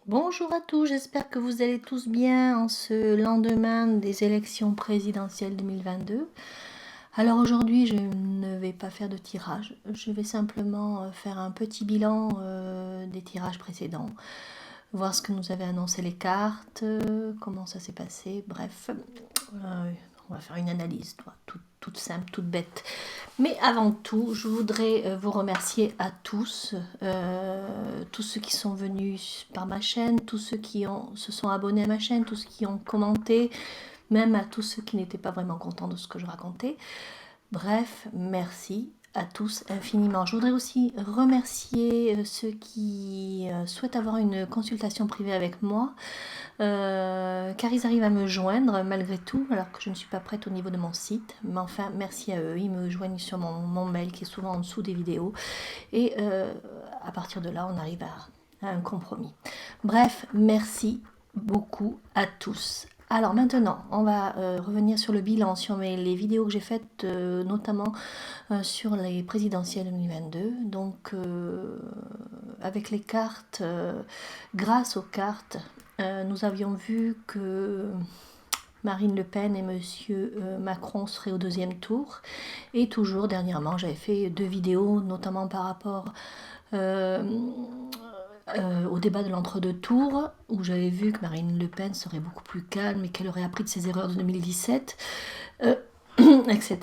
Bonjour à tous, j'espère que vous allez tous bien en ce lendemain des élections présidentielles 2022. Alors aujourd'hui, je ne vais pas faire de tirage, je vais simplement faire un petit bilan des tirages précédents, voir ce que nous avaient annoncé les cartes, comment ça s'est passé, bref, on va faire une analyse, toute simple, toute bête. Mais avant tout, je voudrais vous remercier à tous, tous ceux qui sont venus par ma chaîne, tous ceux qui se sont abonnés à ma chaîne, tous ceux qui ont commenté, même à tous ceux qui n'étaient pas vraiment contents de ce que je racontais. Bref, merci à tous infiniment. Je voudrais aussi remercier ceux qui souhaitent avoir une consultation privée avec moi, car ils arrivent à me joindre malgré tout, alors que je ne suis pas prête au niveau de mon site. Mais enfin, merci à eux, ils me joignent sur mon mail qui est souvent en dessous des vidéos. Et à partir de là, on arrive à un compromis. Bref, merci beaucoup à tous. Alors maintenant, on va revenir sur le bilan, sur les vidéos que j'ai faites, notamment sur les présidentielles 2022. Donc, avec les cartes, grâce aux cartes, nous avions vu que Marine Le Pen et Monsieur Macron seraient au deuxième tour. Et toujours, dernièrement, j'avais fait 2 vidéos, notamment par rapport au débat de l'entre-deux tours, où j'avais vu que Marine Le Pen serait beaucoup plus calme et qu'elle aurait appris de ses erreurs de 2017, etc.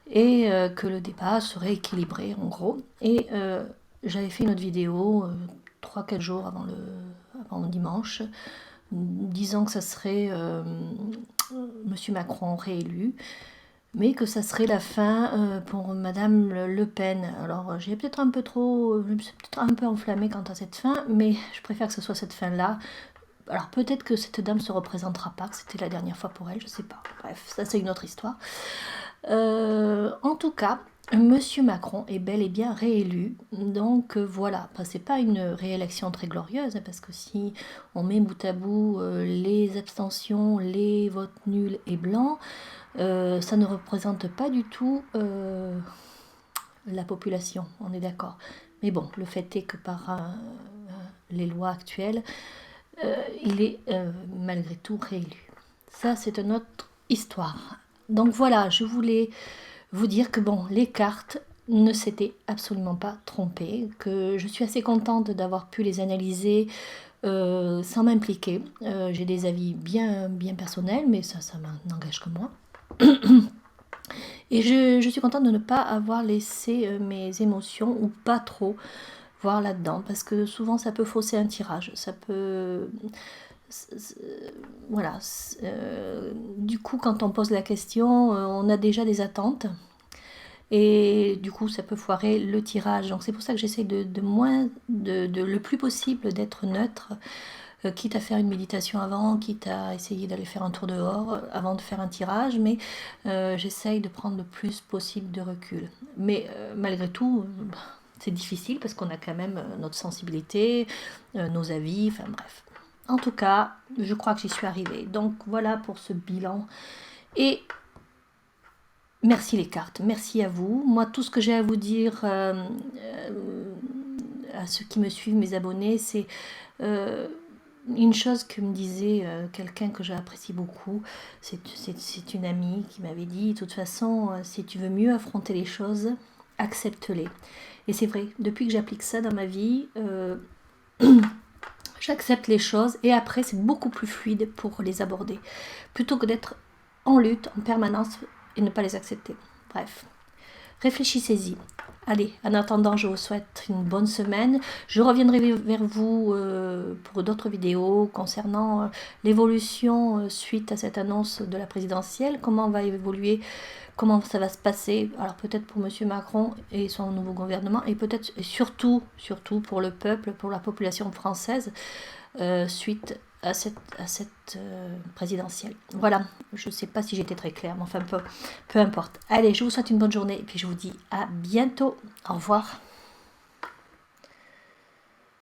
Et que le débat serait équilibré, en gros. Et j'avais fait une autre vidéo 3-4 jours avant le dimanche, disant que ça serait Monsieur Macron réélu, mais que ça serait la fin pour Madame Le Pen. Alors j'ai peut-être un peu enflammée quant à cette fin, mais je préfère que ce soit cette fin-là. Alors peut-être que cette dame se représentera pas, que c'était la dernière fois pour elle, je sais pas. Bref, ça c'est une autre histoire. En tout cas, Monsieur Macron est bel et bien réélu, donc voilà. Enfin, c'est pas une réélection très glorieuse, hein, parce que si on met bout à bout les abstentions, les votes nuls et blancs, ça ne représente pas du tout la population, on est d'accord. Mais bon, le fait est que par les lois actuelles, il est malgré tout réélu. Ça, c'est une autre histoire. Donc voilà, je voulais vous dire que bon, les cartes ne s'étaient absolument pas trompées, que je suis assez contente d'avoir pu les analyser sans m'impliquer. J'ai des avis bien personnels, mais ça n'engage que moi. Et je suis contente de ne pas avoir laissé mes émotions, ou pas trop, voir là-dedans, parce que souvent ça peut fausser un tirage, ça peut... Voilà. Du coup, quand on pose la question, on a déjà des attentes. Et du coup, ça peut foirer le tirage. Donc c'est pour ça que j'essaie de le plus possible d'être neutre, quitte à faire une méditation avant, quitte à essayer d'aller faire un tour dehors avant de faire un tirage, mais j'essaye de prendre le plus possible de recul. Mais malgré tout, c'est difficile parce qu'on a quand même notre sensibilité, nos avis, enfin bref. En tout cas, je crois que j'y suis arrivée. Donc voilà pour ce bilan. Et merci les cartes, merci à vous. Moi, tout ce que j'ai à vous dire à ceux qui me suivent, mes abonnés, c'est une chose que me disait quelqu'un que j'apprécie beaucoup. C'est une amie qui m'avait dit, de toute façon, si tu veux mieux affronter les choses, accepte-les. Et c'est vrai, depuis que j'applique ça dans ma vie, j'accepte les choses et après c'est beaucoup plus fluide pour les aborder, plutôt que d'être en lutte en permanence et ne pas les accepter. Bref, réfléchissez-y. Allez, en attendant, je vous souhaite une bonne semaine. Je reviendrai vers vous pour d'autres vidéos concernant l'évolution suite à cette annonce de la présidentielle, comment va évoluer, comment ça va se passer, alors peut-être pour Monsieur Macron et son nouveau gouvernement, et peut-être surtout pour le peuple, pour la population française, suite à cette présidentielle. Voilà, je ne sais pas si j'étais très claire, mais enfin peu importe. Allez, je vous souhaite une bonne journée et puis je vous dis à bientôt. Au revoir.